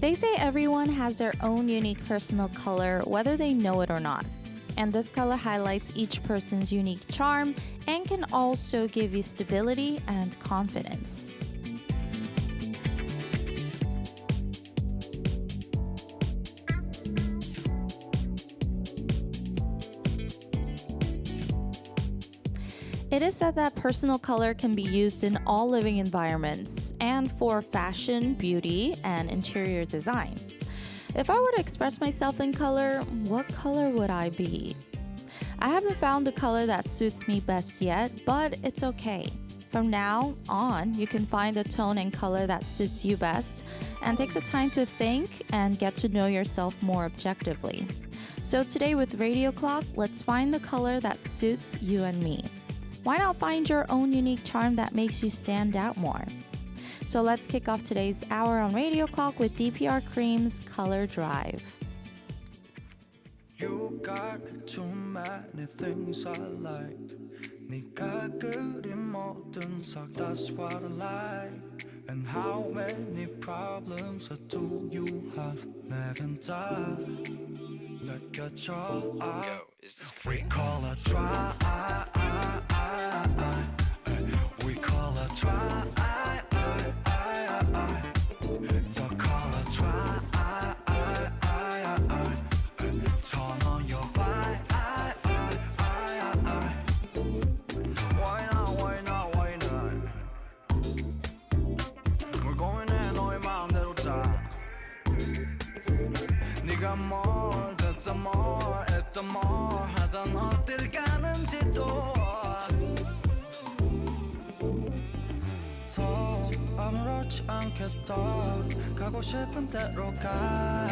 They say everyone has their own unique personal color, whether they know it or not. And this color highlights each person's unique charm and can also give you stability and confidence. It is said that personal color can be used in all living environments and for fashion, beauty, and interior design. If I were to express myself in color, what color would I be? I haven't found a color that suits me best yet, but it's okay. From now on, you can find the tone and color that suits you best and take the time to think and get to know yourself more objectively. So today with Radio Clock, let's find the color that suits you and me. Why not find your own unique charm that makes you stand out more? So let's kick off today's hour on Radio Clock with DPR Cream's Color Drive. You got too many things I like. 네가 그린 모든 sắc, that's what I like. And how many problems do you have? 내겐 다 느껴져. We call it try. We call it try. The color try. Turn on your vibe. Why not, why not, why not? We're going in 너의 마음대로 다. 네가 뭘 됐든 뭘 했든 뭘 하던 어딜 가는지도 더 아무렇지 않게 더 가고 싶은 대로 가.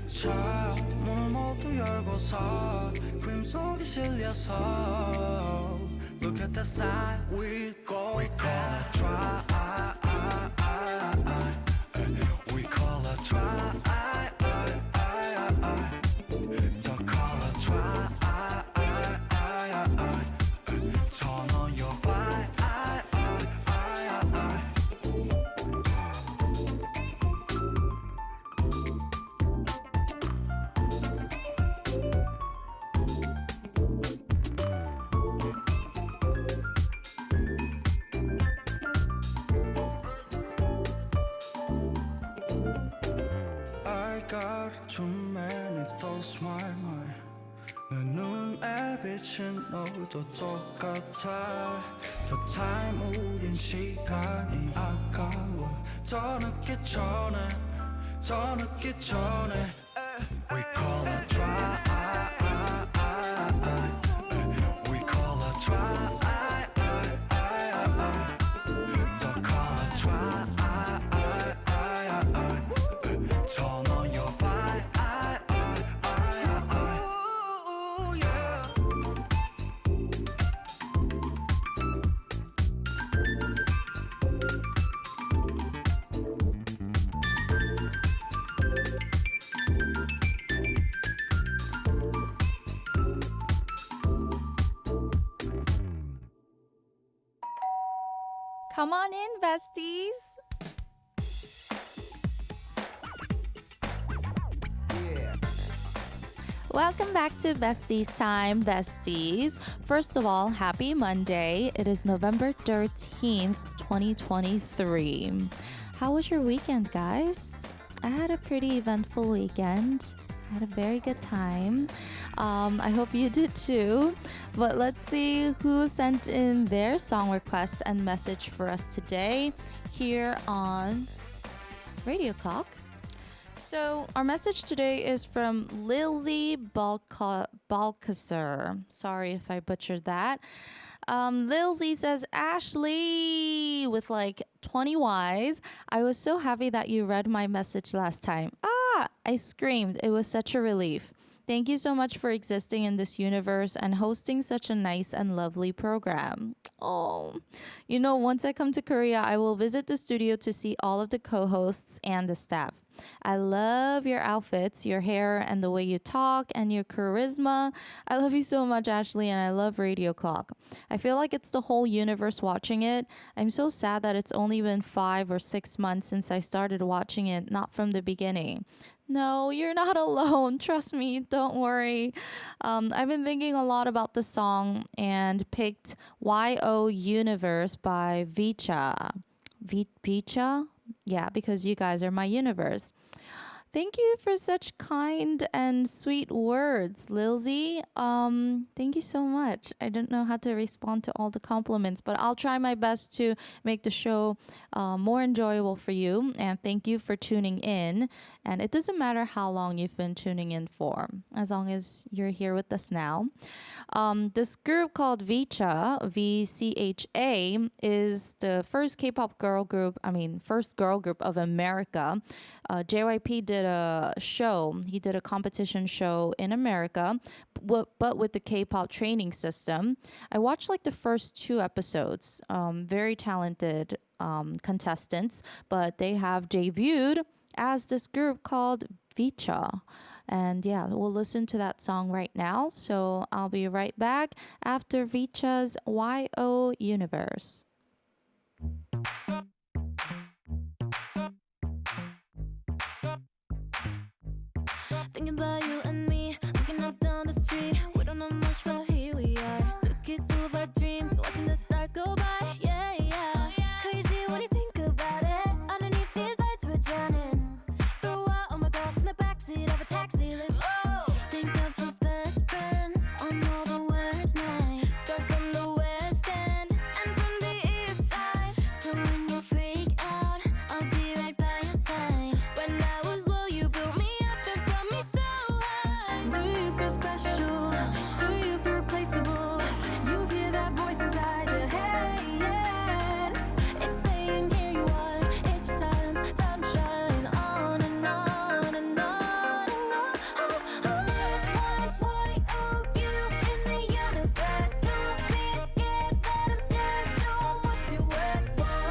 자 문을 모두 열고서 크림 속에 실려서 Look at the side we go. We call it try. We call it try. The color try. Turn on your vibe. I got too many thoughts, my mind. 내 눈에 비친 너도 똑같아. 더 타임 우린 시간이 아까워. 더 늦기 전에, 더 늦기 전에. We call it try. We call it try. The color try. Turn on your vibe. Ooh, yeah. Come on in, besties. Welcome back to Besties Time, Besties. First of all, happy Monday. It is November 13th, 2023. How was your weekend, guys? I had a pretty eventful weekend. I had a very good time. I hope you did too. But let's see who sent in their song request and message for us today here on Radio Clock. So our message today is from Lilzy Balkasser. Sorry if I butchered that. Lilzy says, Ashley, with like 20 Ys. I was so happy that you read my message last time. I screamed. It was such a relief. Thank you so much for existing in this universe and hosting such a nice and lovely program. Oh, once I come to Korea, I will visit the studio to see all of the co-hosts and the staff. I love your outfits, your hair, and the way you talk, and your charisma. I love you so much, Ashley, and I love Radio Clock. I feel like it's the whole universe watching it. I'm so sad that it's only been 5 or 6 months since I started watching it, not from the beginning. No, you're not alone. Trust me, don't worry. I've been thinking a lot about the song and picked YO Universe by Vicha. Vicha? Yeah, because you guys are my universe. Thank you for such kind and sweet words, Lilzy. Thank you so much. I don't know how to respond to all the compliments, but I'll try my best to make the show more enjoyable for you. And thank you for tuning in. And it doesn't matter how long you've been tuning in for, as long as you're here with us now. This group called Vicha, VCHA, is the first K-pop girl group, first girl group of America. JYP did a show. He did a competition show in America, but with the K-pop training system. I watched like the first 2 episodes. Very talented contestants, but they have debuted as this group called Vicha. And yeah, we'll listen to that song right now. So I'll be right back after Vicha's YO Universe. Thinking about you and me, looking up down the street. We don't know much, but here we are. Suitcase full of our dreams, watching the stars go by. Yeah, yeah. Crazy when you think about it. Underneath these lights we're drowning. Throw out all my girls in the backseat of a taxi. Let's go. Think of the best friends on all the worst nights. Start from the West End and from the East Side. So when you freak out, I'll be right by your side. When I was low, you built me up and brought me so high. Do you feel special? Do you feel replaceable? You hear that voice inside your head. It's saying here you are. It's your time, time to shine on and on and on and on. There's one point of you in the universe. Don't be scared, let 'em stare. Show 'em what you worth. Whoa,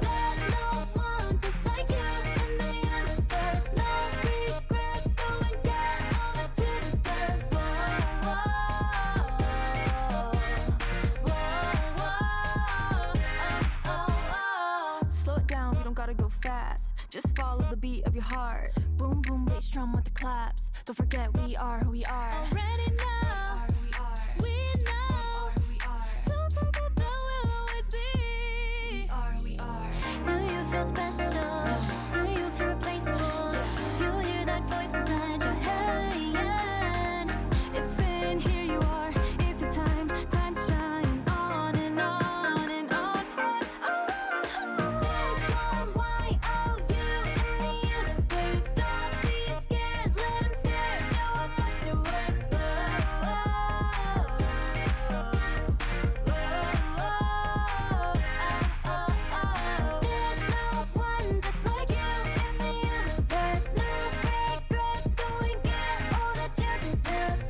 There's no one just like you in the universe. No regrets, go and get all that you deserve. Slow it down, we don't gotta go fast. Just follow the beat of your heart. Boom, boom, bass drum with the claps. Don't forget we are who we are. Already know. We know. Don't forget that we'll always be. We are. Do you feel special? Do you feel replaceable? You hear that voice inside your head. It's saying here you are. It's your time, time to shine on and on and on and on. There's one YOU in the universe. Don't be scared, let 'em stare. Show 'em what you're worth. There's no one just like you in the universe. No regrets, go and get all that you deserve.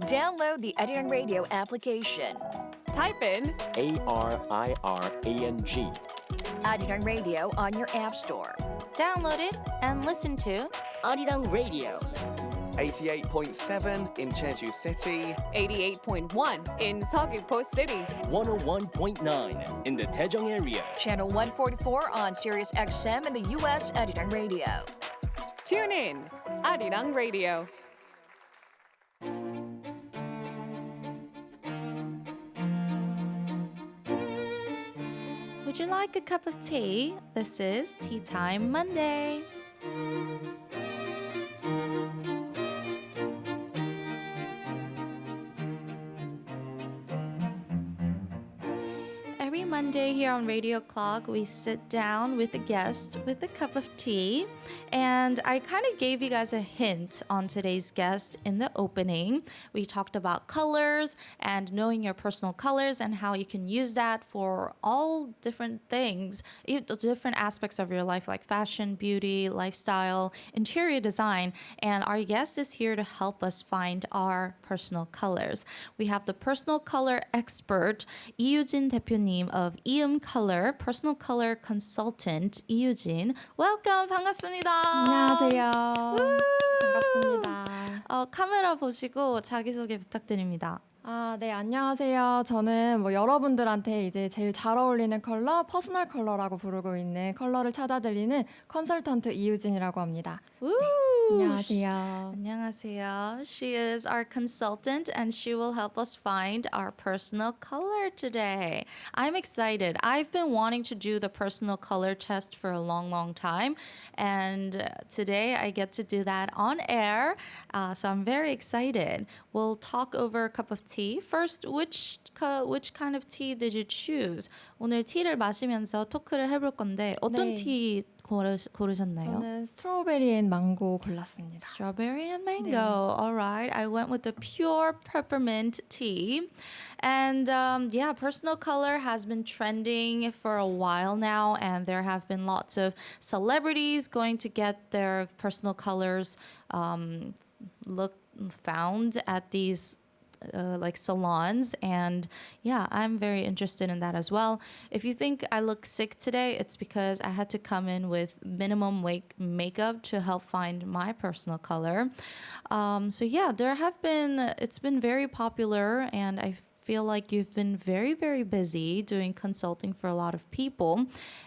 Download the ARIRANG Radio application. Type in ARIRANG. ARIRANG Radio on your app store. Download it and listen to ARIRANG Radio, 88.7 in Jeju City, 88.1 in Seogwipo City, 101.9 in the Daejeong area. Channel 144 on Sirius XM in the U.S. ARIRANG Radio. Tune in, ARIRANG Radio. Would you like a cup of tea? This is Tea Time Monday. Monday here on Radio Clock, we sit down with a guest with a cup of tea. And I kind of gave you guys a hint on today's guest in the opening. We talked about colors and knowing your personal colors and how you can use that for all different things, different aspects of your life like fashion, beauty, lifestyle, interior design. And our guest is here to help us find our personal colors. We have the personal color expert, Lee Yu-jin 대표님 of Color, personal color consultant, Lee Yu-jin. Welcome, 반갑습니다. 안녕하세요. 반갑습니다. 카메라 보시고 자기소개 부탁드립니다. 네, 안녕하세요. 저는 여러분들한테 이제 제일 잘 어울리는 컬러, 퍼스널 컬러라고 부르고 있는 컬러를 찾아드리는 컨설턴트 이유진이라고 합니다. 네, 안녕하세요. 안녕하세요. She is our consultant and she will help us find our personal color today. I'm excited. I've been wanting to do the personal color test for a long time, and today I get to do that on air. So I'm very excited. We'll talk over a cup of tea. First, which kind of tea did you choose? 오늘 티를 마시면서 토크를 해볼 건데 어떤 네. 티 고르셨나요? 저는 스트로베리 앤 망고 골랐습니다. Strawberry and mango. 네. All right. I went with the pure peppermint tea. And personal color has been trending for a while now. And there have been lots of celebrities going to get their personal colors found at these salons, and I'm very interested in that as well. If you think I look sick today, it's because I had to come in with minimum makeup to help find my personal color. It's been very popular, and I feel like you've been very, very busy doing consulting for a lot of people.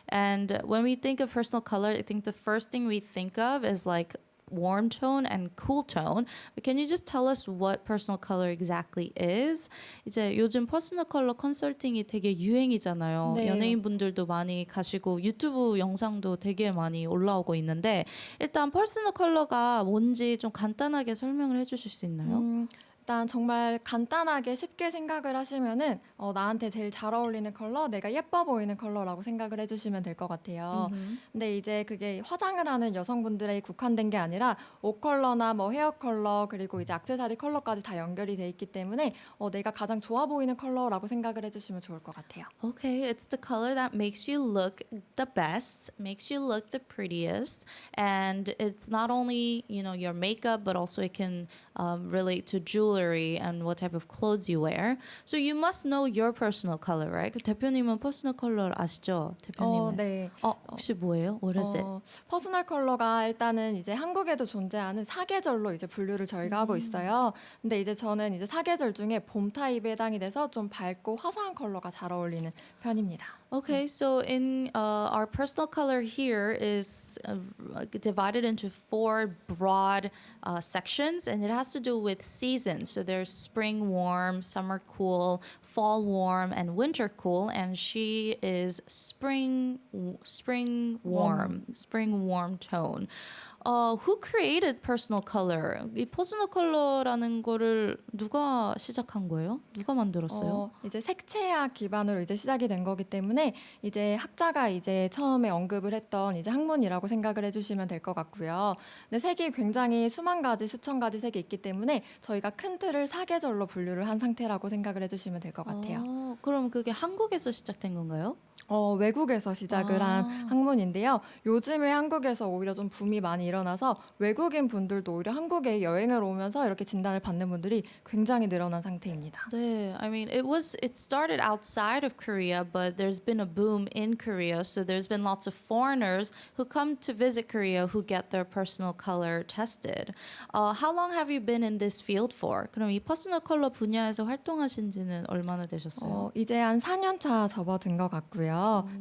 And when we think of personal color, I think the first thing we think of is like warm tone and cool tone. But can you just tell us what personal color exactly is? 이제 요즘 퍼스널 컬러 컨설팅이 되게 유행이잖아요. 네, 연예인분들도 많이 가시고 유튜브 영상도 되게 많이 올라오고 있는데 일단 퍼스널 컬러가 뭔지 좀 간단하게 설명을 해주실 수 있나요? 일단 정말 간단하게 쉽게 생각을 하시면은 나한테 제일 잘 어울리는 컬러, 내가 예뻐 보이는 컬러라고 생각을 해주시면 될 것 같아요. 근데 이제 그게 화장을 하는 여성분들에 국한된 게 아니라 옷 컬러나 헤어 컬러 그리고 이제 액세서리 컬러까지 다 연결이 돼 있기 때문에 내가 가장 좋아 보이는 컬러라고 생각을 해주시면 좋을 것 같아요. Okay, it's the color that makes you look the best, makes you look the prettiest, and it's not only your makeup, but also it can relate to jewelry and what type of clothes you wear. So you must know your personal color, right? 대표님은 personal color 아시죠? 대표님은? 네. 혹시 뭐예요? What is it? 퍼스널 컬러가 일단은 이제 한국에도 존재하는 사계절로 이제 분류를 저희가 하고 있어요. 근데 이제 저는 이제 사계절 중에 봄 타입에 해당이 돼서 좀 밝고 화사한 컬러가 잘 어울리는 편입니다. Okay, so in our personal color here is divided into 4 broad sections, and it has to do with seasons. So there's spring warm, summer cool, fall warm, and winter cool. And she is spring warm tone. Who created personal color? 이 퍼스널 컬러라는 거를 누가 시작한 거예요? 누가 만들었어요? 이제 색채학 기반으로 이제 시작이 된 거기 때문에 이제 학자가 이제 처음에 언급을 했던 이제 학문이라고 생각을 해주시면 될 것 같고요. 근데 색이 굉장히 수만 가지, 수천 가지 색이 있기 때문에 저희가 큰 틀을 사계절로 분류를 한 상태라고 생각을 해주시면 될 것 같아요. 그럼 그게 한국에서 시작된 건가요? 외국에서 시작을 한 학문인데요. 요즘에 한국에서 오히려 좀 붐이 많이 일어나서 외국인 분들도 오히려 한국에 여행을 오면서 이렇게 진단을 받는 분들이 굉장히 늘어난 상태입니다. 네, I mean it started outside of Korea, but there's been a boom in Korea. So there's been lots of foreigners who come to visit Korea who get their personal color tested. How long have you been in this field for? 그럼 이 퍼스널 컬러 분야에서 활동하신 지는 얼마나 되셨어요? 이제 한 4년 차 접어든 것 같고요.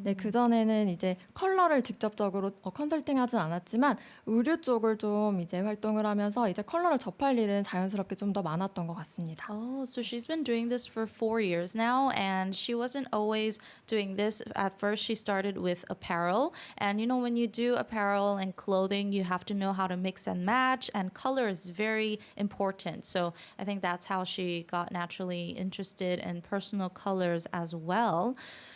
네, 그전에는 이제 컬러를 직접적으로 컨설팅하진 않았지만 의류 쪽을 좀 이제 활동을 하면서 이제 컬러를 접할 일은 자연스럽게 좀 더 많았던 것 같습니다. Oh, so she's been doing this for 4 years now, and she wasn't always doing this. At first, she started with apparel, and when you do apparel and clothing, you have to know how to mix and match, and color is very important. So I think that's how she got naturally interested in personal color colors as well.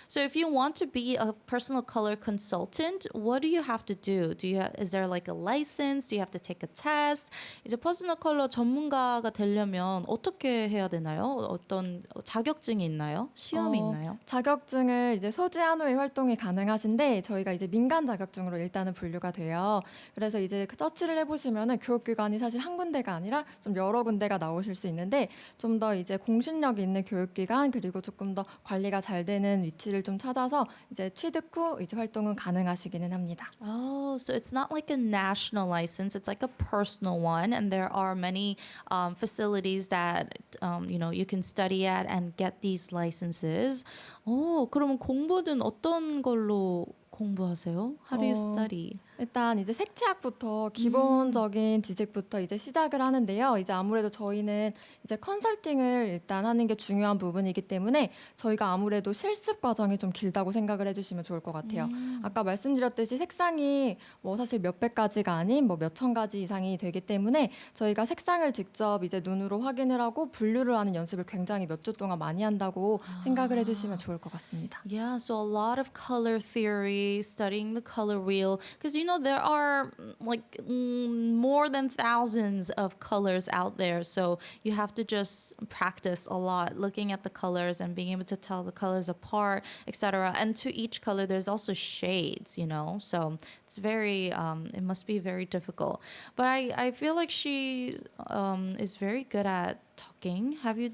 So if you want to be a personal color consultant, what do you have to do? Is there like a license? Do you have to take a test? 이제 퍼스널 컬러 전문가가 되려면 어떻게 해야 되나요? 어떤 자격증이 있나요? 시험이 있나요? 자격증을 이제 소지한 후에 활동이 가능하신데 저희가 이제 민간 자격증으로 일단은 분류가 돼요. 그래서 이제 서치를 해보시면은 교육기관이 사실 한 군데가 아니라 좀 여러 군데가 나오실 수 있는데 좀 더 이제 공신력 있는 교육기관 그리고 조금 더 관리가 잘 되는 위치를 좀 찾아서 이제 취득 후 이제 활동은 가능하시기는 합니다. Oh, so it's not like a national license. It's like a personal one, and there are many facilities that you can study at and get these licenses. 오, 그러면 공부는 어떤 걸로 공부하세요? How do you study? 일단 이제 색채학부터 기본적인 지식부터 이제 시작을 하는데요. 이제 아무래도 저희는 이제 컨설팅을 일단 하는 게 중요한 부분이기 때문에 저희가 아무래도 실습 과정이 좀 길다고 생각을 해주시면 좋을 것 같아요. 아까 말씀드렸듯이 색상이 뭐 사실 몇백 가지가 아닌 뭐 몇천 가지 이상이 되기 때문에 저희가 색상을 직접 이제 눈으로 확인을 하고 분류를 하는 연습을 굉장히 몇 주 동안 많이 한다고 생각을 해주시면 좋을 것 같습니다. Yeah, so a lot of color theory, studying the color wheel, because there are like more than thousands of colors out there, so you have to just practice a lot, looking at the colors and being able to tell the colors apart, etc. And to each color, there's also shades, so it's very, it must be very difficult. But I feel like she is very good at talking. Have you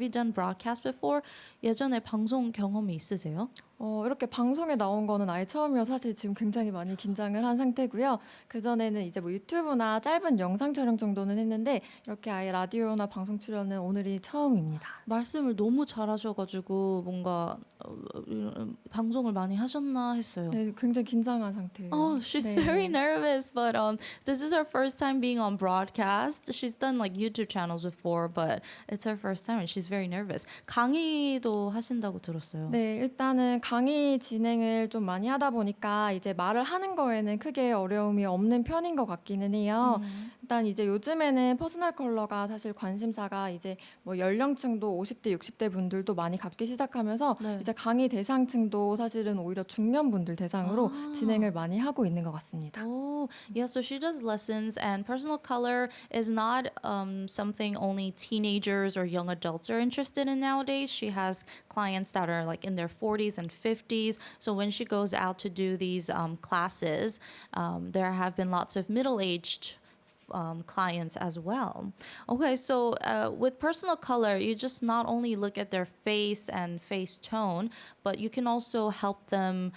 done broadcast before? 예전에 방송 경험이 있으세요? 이렇게 방송에 나온 거는 아예 처음이어서 사실 지금 굉장히 많이 긴장을 한 상태고요. 그전에는 이제 뭐 유튜브나 짧은 영상 촬영 정도는 했는데 이렇게 아예 라디오나 방송 출연은 오늘이 처음입니다. 말씀을 너무 잘하셔가지고 뭔가 방송을 많이 하셨나 했어요. 네, 굉장히 긴장한 상태예요. Oh, she's very nervous, but this is her first time being on broadcast. She's done like YouTube channels before, but it's her first time and she's very nervous. 강의도 하신다고 들었어요. 네, 일단은 강의 진행을 좀 많이 하다 보니까 이제 말을 하는 거에는 크게 어려움이 없는 편인 것 같기는 해요. 일단 이제 요즘에는 퍼스널 컬러가 사실 관심사가 이제 뭐 연령층도 50대, 60대 분들도 많이 갖기 시작하면서 네. 이제 강의 대상층도 사실은 오히려 중년 분들 대상으로 진행을 많이 하고 있는 것 같습니다. Oh, yeah, so she does lessons, and personal color is not something only teenagers or young adults are interested in nowadays. She has clients that are like in their 40s and 50s. So when she goes out to do these classes, there have been lots of middle-aged clients as well. Okay, so with personal color, you just not only look at their face and face tone, but you can also help them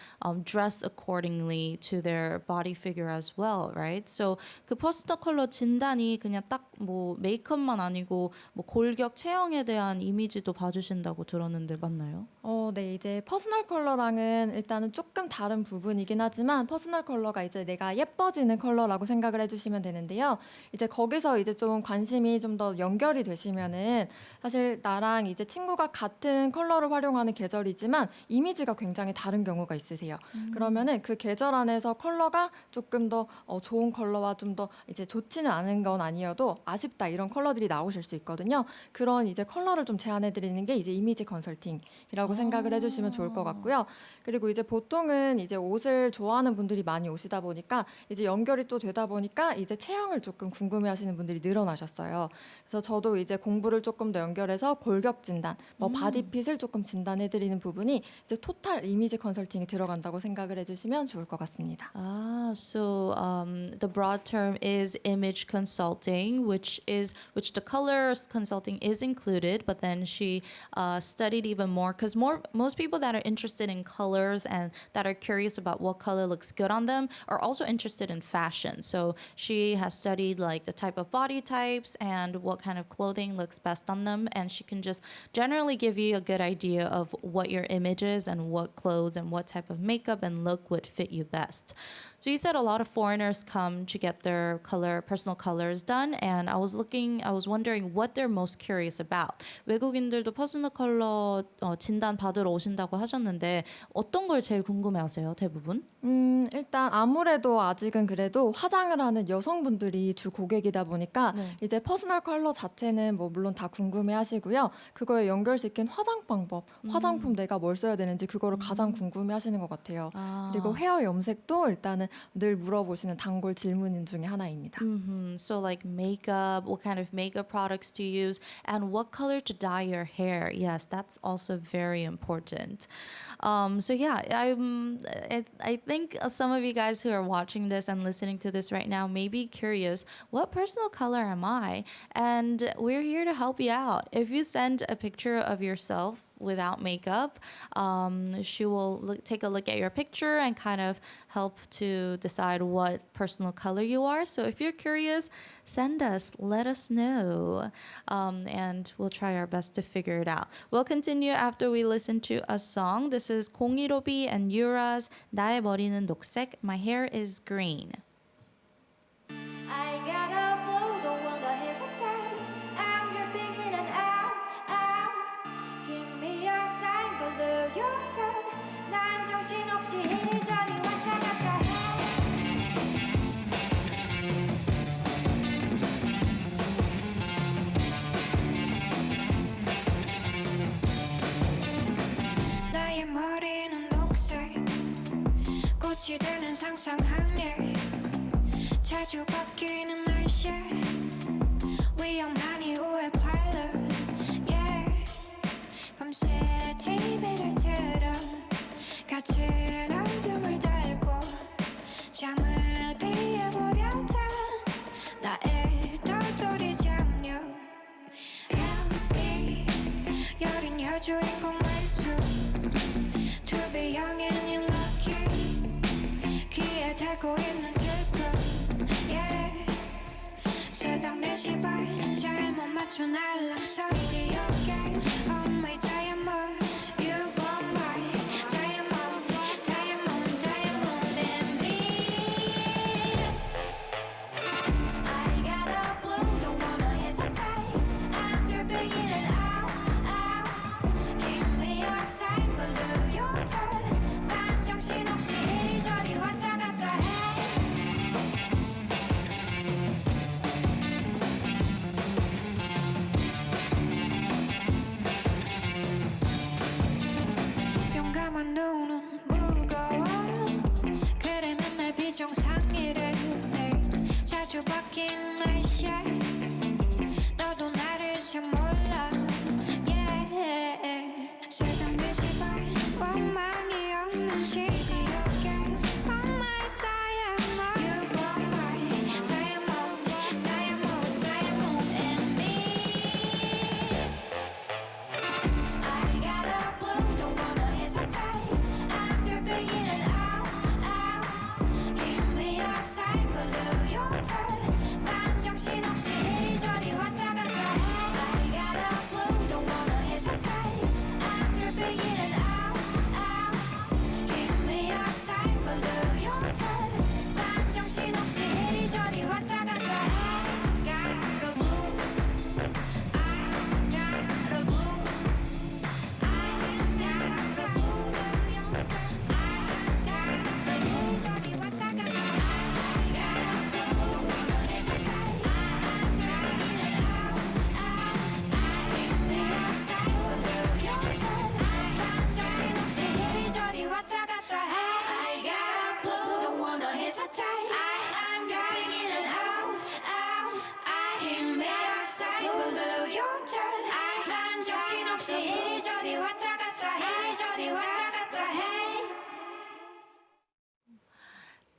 dress accordingly to their body figure as well, right? So 그 퍼스널 컬러 진단이 그냥 딱 뭐 메이크업만 아니고 뭐 골격 체형에 대한 이미지도 봐주신다고 들었는데 맞나요? 네, 이제 퍼스널 컬러랑은 일단은 조금 다른 부분이긴 하지만 퍼스널 컬러가 이제 내가 예뻐지는 컬러라고 생각을 해주시면 되는데요. 이제 거기서 이제 좀 관심이 좀 더 연결이 되시면은 사실 나랑 이제 친구가 같은 컬러를 활용하는 계절이지만 이미지가 굉장히 다른 경우가 있으세요. 그러면은 그 계절 안에서 컬러가 조금 더 좋은 컬러와 좀 더 이제 좋지는 않은 건 아니어도 아쉽다 이런 컬러들이 나오실 수 있거든요. 그런 이제 컬러를 좀 제안해 드리는 게 이제 이미지 컨설팅이라고 생각을 해주시면 좋을 것 같고요. 그리고 이제 보통은 이제 옷을 좋아하는 분들이 많이 오시다 보니까 이제 연결이 또 되다 보니까 이제 체형을 조금 궁금해하시는 분들이 늘어나셨어요. 그래서 저도 이제 공부를 조금 더 연결해서 골격 진단, 뭐 바디핏을 조금 진단해드리는 부분이 이제 토탈 이미지 컨설팅에 들어간다고 생각을 해주시면 좋을 것 같습니다. So the broad term is image consulting, which the color consulting is included, but then she studied even more because most people that are interested in colors and that are curious about what color looks good on them are also interested in fashion. So she has studied like the type of body types and what kind of clothing looks best on them, and she can just generally give you a good idea of what your image is and what clothes and what type of makeup and look would fit you best. So you said a lot of foreigners come to get their personal colors done, and I was wondering what they're most curious about. 외국인들도 퍼스널 컬러 진단 받으러 오신다고 하셨는데 어떤 걸 제일 궁금해하세요, 대부분? 일단 아무래도 아직은 그래도 화장을 하는 여성분들이 주 고객이다 보니까 네. 이제 퍼스널 컬러 자체는 뭐 물론 다 궁금해하시고요. 그거에 연결시킨 화장 방법, 화장품 내가 뭘 써야 되는지 그거를 가장 궁금해하시는 것 같아요. 그리고 헤어 염색도 일단은 늘 물어보시는 단골 질문 중에 하나입니다. So like makeup, what kind of makeup products to use, and what color to dye your hair. Yes, that's also very important. So yeah, I think some of you guys who are watching this and listening to this right now may be curious, what personal color am I? And we're here to help you out. If you send a picture of yourself without makeup, she will take a look at your picture and kind of help to decide what personal color you are. So if you're curious, send us, let us know, and we'll try our best to figure it out. We'll continue after we listen to a song. This is 015B and Yura's 나의 머리는 녹색, My Hair is Green. I got a blue, don't wanna hesitate. I'm dripping in and out, out. Give me a sign, below your toe. 난 정신없이 이리저리 왔다 갔다 해. 나의 머리는 녹색. 꽃이 되는 상상하네. 자주 바뀌는 날씨 위험한 이후의 파일럿 yeah. 밤새 TV를 틀어 같은 어둠을 달고 잠을 피해보려던 나의 똘똘이 잡녀 여기 여린 여주인공 말투 To be young and in lucky 귀에 대고 있는 yeah. 새벽 4시 반 잘못 맞춘 알람 소리 okay. Oh my diamonds You are my diamond Diamond, diamond and me I got a blue, don't wanna hesitate I'm dripping in and out, out Give me a sign, below your toe 난 정신없이 이리저리 왔다 갔다 해 용감한 눈은 무거워 그래 맨날 비정상이래 자주 바뀌는 날씨에 너도 나를 잘 몰라 yeah. 새벽 4시 반 원망이 없는 시디 Oh my diamond You are my diamond Diamond, diamond and me I got a blue, don't wanna hesitate I'm dripping in and out, out Give me a sign, below your toe 난 정신없이 이리저리 왔다 갔다 해 I got a blue, don't wanna hesitate I'm dripping in and out, out Give me a sign, below your toe 난 정신없이 이리저리 왔다 갔다 해 Got a blue I got a blue I'm dropping in and out, out. Give me a sign, below your toe. 난 정신없이 이리저리 왔다 갔다 해, 이리저리 왔다 갔다 해.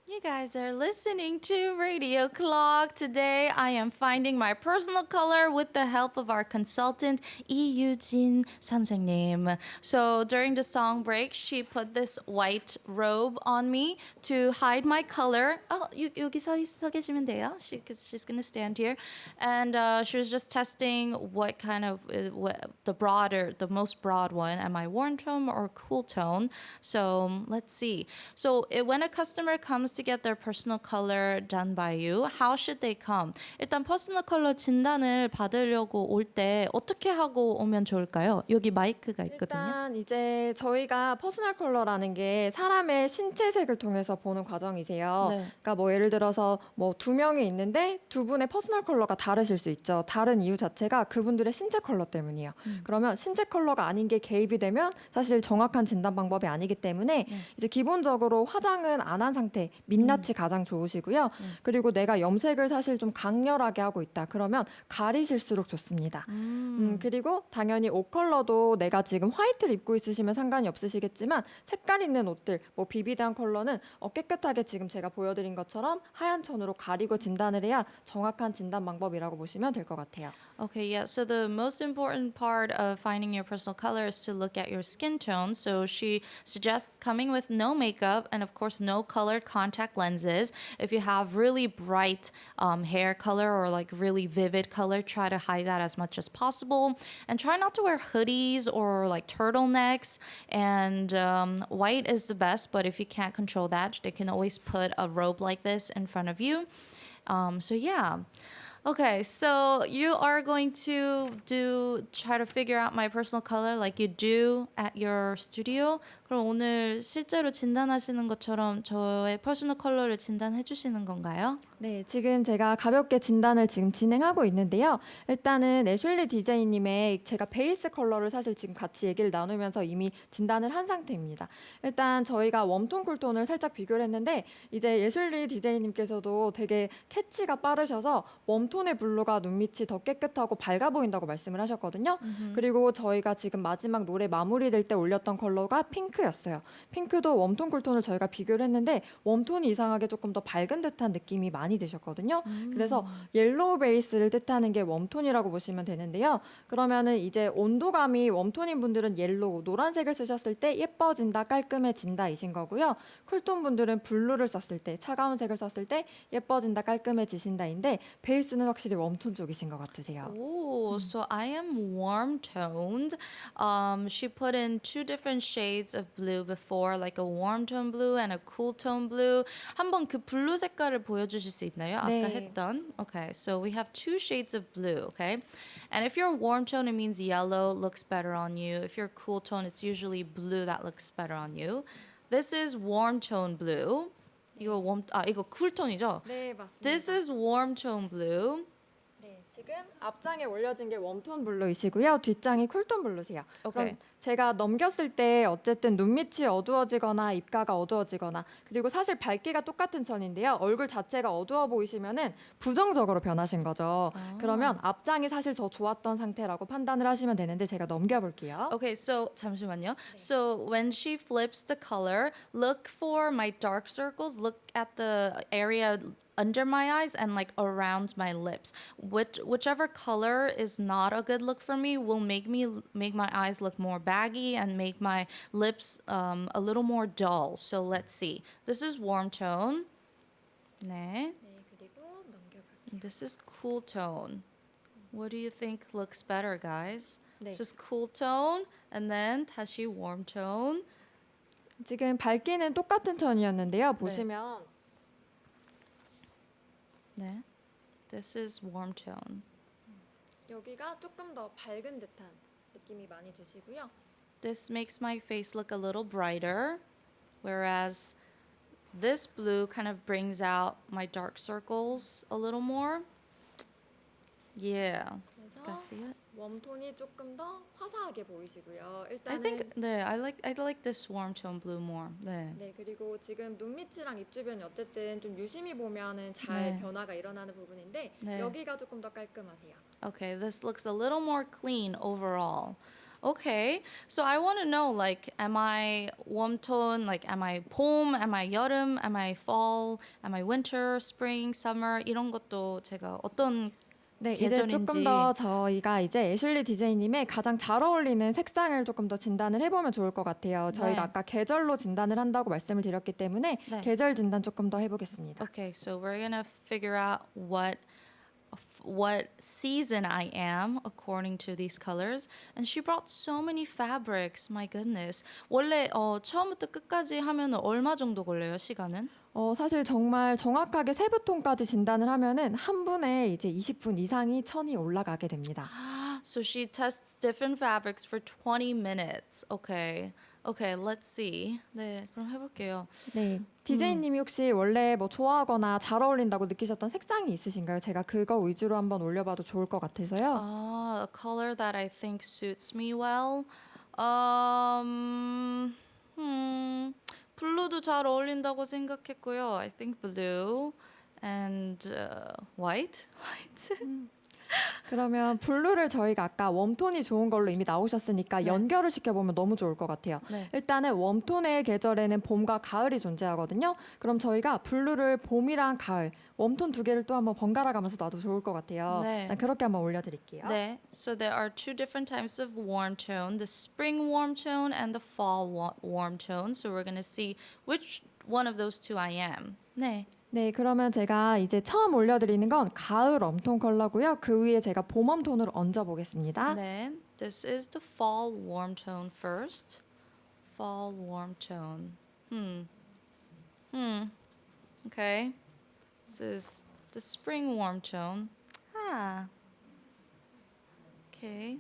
You guys are listening to Radio Clock. Today I am finding my personal color with the help of our consultant Lee Yu-jin 선생님. So during the song break, she put this white robe on me to hide my color. 여기 서 계시면 돼요. She's gonna stand here. And she was just testing what kind of the most broad one. Am I warm tone or cool tone? So let's see. So when a customer comes to get get their personal color done by you, how should they come? 일단 퍼스널 컬러 진단을 받으려고 올 때 어떻게 하고 오면 좋을까요? 여기 마이크가 있거든요. 일단 이제 저희가 퍼스널 컬러라는 게 사람의 신체색을 통해서 보는 과정이세요. 네. 그러니까 뭐 예를 들어서 뭐 두 명이 있는데 두 분의 퍼스널 컬러가 다르실 수 있죠. 다른 이유 자체가 그분들의 신체 컬러 때문이에요. 그러면 신체 컬러가 아닌 게 개입이 되면 사실 정확한 진단 방법이 아니기 때문에 이제 기본적으로 화장은 안 한 상태, 민낯이 가장 좋으시고요. 그리고 내가 염색을 사실 좀 강렬하게 하고 있다. 그러면 가리실수록 좋습니다. 그리고 당연히 옷 컬러도 내가 지금 화이트를 입고 있으시면 상관이 없으시겠지만 색깔 있는 옷들, 뭐 비비드한 컬러는 깨끗하게 지금 제가 보여드린 것처럼 하얀 천으로 가리고 진단을 해야 정확한 진단 방법이라고 보시면 될 것 같아요. Okay, yeah. So the most important part of finding your personal color is to look at your skin tone. So she suggests coming with no makeup and of course no colored contact lenses. If you have really bright hair color or like really vivid color, try to hide that as much as possible. And try not to wear hoodies or like turtlenecks. And white is the best, but if you can't control that, they can always put a robe like this in front of you. So yeah. Okay, so you are going to try to figure out my personal color like you do at your studio. 그럼 오늘 실제로 진단하시는 것처럼 저의 퍼스널 컬러를 진단해 주시는 건가요? 네, 지금 제가 가볍게 진단을 지금 진행하고 있는데요. 일단은 애슐리 DJ님의 제가 베이스 컬러를 사실 지금 같이 얘기를 나누면서 이미 진단을 한 상태입니다. 일단 저희가 웜톤, 쿨톤을 살짝 비교를 했는데 이제 애슐리 DJ님께서도 되게 캐치가 빠르셔서 웜톤의 블루가 눈밑이 더 깨끗하고 밝아 보인다고 말씀을 하셨거든요. 그리고 저희가 지금 마지막 노래 마무리될 때 올렸던 컬러가 핑크였어요. 핑크도 웜톤, 쿨톤을 저희가 비교를 했는데 웜톤이 이상하게 조금 더 밝은 듯한 느낌이 많이 드셨거든요. 그래서 옐로우 베이스를 뜻하는 게 웜톤이라고 보시면 되는데요. 그러면은 이제 온도감이 웜톤인 분들은 옐로우, 노란색을 쓰셨을 때 예뻐진다, 깔끔해진다 이신 거고요. 쿨톤 분들은 블루를 썼을 때, 차가운 색을 썼을 때 예뻐진다, 깔끔해지신다인데 베이스는 확실히 웜톤 쪽이신 것 같으세요. Oh, so I am warm toned. She put in two different shades of blue before, like a warm tone blue and a cool tone blue. 한번 그 블루 색깔을 보여주실 수 있나요? 아까 네. 했던. Okay, so we have two shades of blue. Okay, and if you're warm tone, it means yellow looks better on you. If you're cool tone, it's usually blue that looks better on you. This is warm tone blue. 이거 쿨 톤이죠? 네, 맞습니다. This is warm tone blue. 네, 지금 앞장에 올려진 게 웜톤 블루이시고요. 뒷장이 쿨톤 블루세요. 오케이. 그럼 제가 넘겼을 때 어쨌든 눈밑이 어두워지거나 입가가 어두워지거나 그리고 사실 밝기가 똑같은 천인데요. 얼굴 자체가 어두워 보이시면은 부정적으로 변하신 거죠. 그러면 앞장이 사실 더 좋았던 상태라고 판단을 하시면 되는데 제가 넘겨볼게요. Okay, so 잠시만요. So when she flips the color, look for my dark circles. Look at the area under my eyes and like around my lips. Whichever color is not a good look for me will make my eyes look more baggy and make my lips a little more dull. So let's see. This is warm tone. 네. 네, 그리고 넘겨볼게요. This is cool tone. What do you think looks better, guys? 네. This is cool tone and then 다시 warm tone. 지금 밝기는 똑같은 천이었는데요. 보시면 네. This is warm tone. 여기가 조금 더 밝은 듯한 느낌이 많이 드시고요. This makes my face look a little brighter, whereas this blue kind of brings out my dark circles a little more. Yeah. 그래서 Guys see it? 웜톤이 조금 더 화사하게 보이시고요. I 일단은 think I like this warm tone blue more. 네. 네, 그리고 지금 눈밑이랑 입 주변이 어쨌든 좀 유심히 보면은 잘 네. 변화가 일어나는 부분인데 네. 여기가 조금 더 깔끔하세요. Okay, this looks a little more clean overall. Okay, so I want to know, like, am I warm tone? Like, am I 봄? Am I 여름? Am I fall? Am I winter, spring, summer? 이런 것도 제가 어떤 네, 이제 계절인지. 조금 더 저희가 이제 애슐리 DJ님의 가장 잘 어울리는 색상을 조금 더 진단을 해보면 좋을 것 같아요. 저희가 네. 아까 계절로 진단을 한다고 말씀을 드렸기 때문에 네. 계절 진단 조금 더 해보겠습니다. Okay, so we're gonna figure out what what season I am according to these colors. And she brought so many fabrics. My goodness. 원래 처음부터 끝까지 하면 얼마 정도 걸려요, 시간은? 사실 정말 정확하게 세부톤까지 진단을 하면은 한 분에 이제 20분 이상이 천이 올라가게 됩니다. So she tests different fabrics for 20 minutes. Okay. Okay, let's see. 네, 그럼 해볼게요. 네, DJ님이 혹시 원래 뭐 좋아하거나 잘 어울린다고 느끼셨던 색상이 있으신가요? 제가 그거 위주로 한번 올려봐도 좋을 것 같아서요. A color that I think suits me well. 블루도 잘 어울린다고 생각했고요. I think blue and white. White. 그러면 블루를 저희가 아까 웜톤이 좋은 걸로 이미 나오셨으니까 네. 연결을 시켜보면 너무 좋을 것 같아요. 네. 일단은 웜톤의 계절에는 봄과 가을이 존재하거든요. 그럼 저희가 블루를 봄이랑 가을, 웜톤 두 개를 또 한번 번갈아 가면서 놔도 좋을 것 같아요. 네. 난 그렇게 한번 올려드릴게요. 네. So there are two different types of warm tone, the spring warm tone and the fall warm tone. So we're going to see which one of those two I am. 네. 네, 그러면 제가 이제 처음 올려드리는 건 가을 웜톤 컬러고요. 그 위에 제가 봄 웜톤으로 얹어보겠습니다. 네. This is the fall warm tone first. Fall warm tone. Okay. This is the spring warm tone. Okay.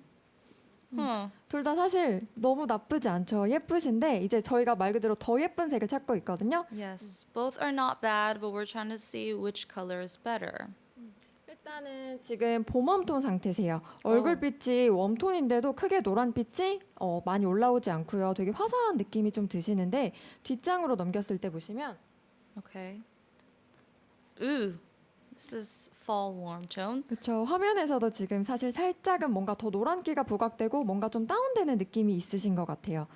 둘 다 사실 너무 나쁘지 않죠. 예쁘신데 이제 저희가 말 그대로 더 예쁜 색을 찾고 있거든요. Yes, both are not bad, but we're trying to see which color is better. 일단은 지금 봄 웜톤 상태세요. 얼굴빛이 웜톤인데도 크게 노란빛이 많이 올라오지 않고요. 되게 화사한 느낌이 좀 드시는데 뒷장으로 넘겼을 때 보시면 Okay. Ooh, this is fall warm tone. 그렇죠. 화면에서도 지금 사실 살짝은 뭔가 더 노란기가 부각되고 뭔가 좀 다운되는 느낌이 있으신 것 같아요.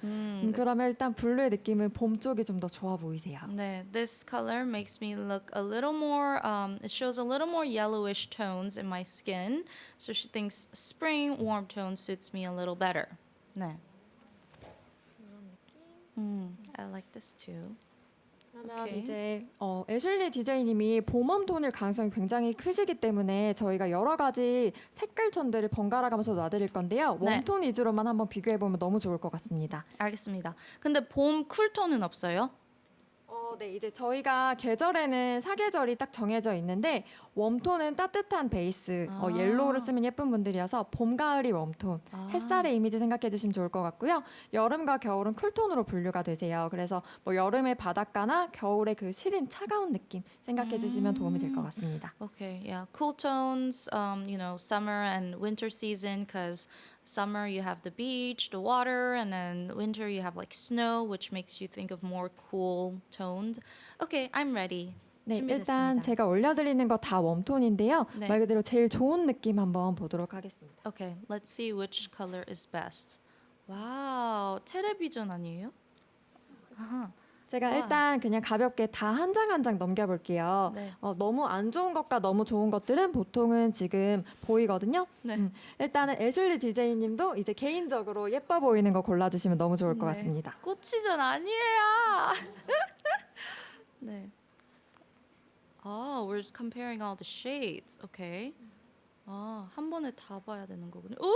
그러면 일단 블루의 느낌은 봄 쪽이 좀 더 좋아 보이세요. 네, this color makes me look a little more. It shows a little more yellowish tones in my skin. So she thinks spring warm tone suits me a little better. 네. I like this too. 그러면 오케이. 이제 애슐리 DJ님이 봄 웜톤일 가능성이 굉장히 크시기 때문에 저희가 여러 가지 색깔 톤들을 번갈아 가면서 놔드릴 건데요. 네. 웜톤 위주로만 한번 비교해보면 너무 좋을 것 같습니다. 알겠습니다. 근데 봄 쿨톤은 없어요? 네, 이제 저희가 계절에는 사계절이 딱 정해져 있는데 웜톤은 따뜻한 베이스, 옐로우를 쓰면 예쁜 분들이어서 봄, 가을이 웜톤, 햇살의 이미지 생각해 주시면 좋을 것 같고요. 여름과 겨울은 쿨톤으로 분류가 되세요. 그래서 뭐 여름의 바닷가나 겨울의 그 시린 차가운 느낌 생각해 주시면 도움이 될 것 같습니다. Okay, yeah. Cool tones, summer and winter season, because summer you have the beach, the water, and then winter you have like snow, which makes you think of more cool toned. Okay, I'm ready. 네, 준비됐습니다. 일단 제가 올려드리는 거 다 웜톤인데요. 네. 말 그대로 제일 좋은 느낌 한번 보도록 하겠습니다. Okay, let's see which color is best. 와우, 텔레비전 아니에요? 제가 와. 일단 그냥 가볍게 다 한 장 한 장 넘겨볼게요. 네. 너무 안 좋은 것과 너무 좋은 것들은 보통은 지금 보이거든요. 네. 일단은 애슐리 DJ님도 이제 개인적으로 예뻐 보이는 거 골라주시면 너무 좋을 것 네. 같습니다. 꽃치전 아니에요. 네. we're comparing all the shades. Okay. 한 번에 다 봐야 되는 거군요. 오!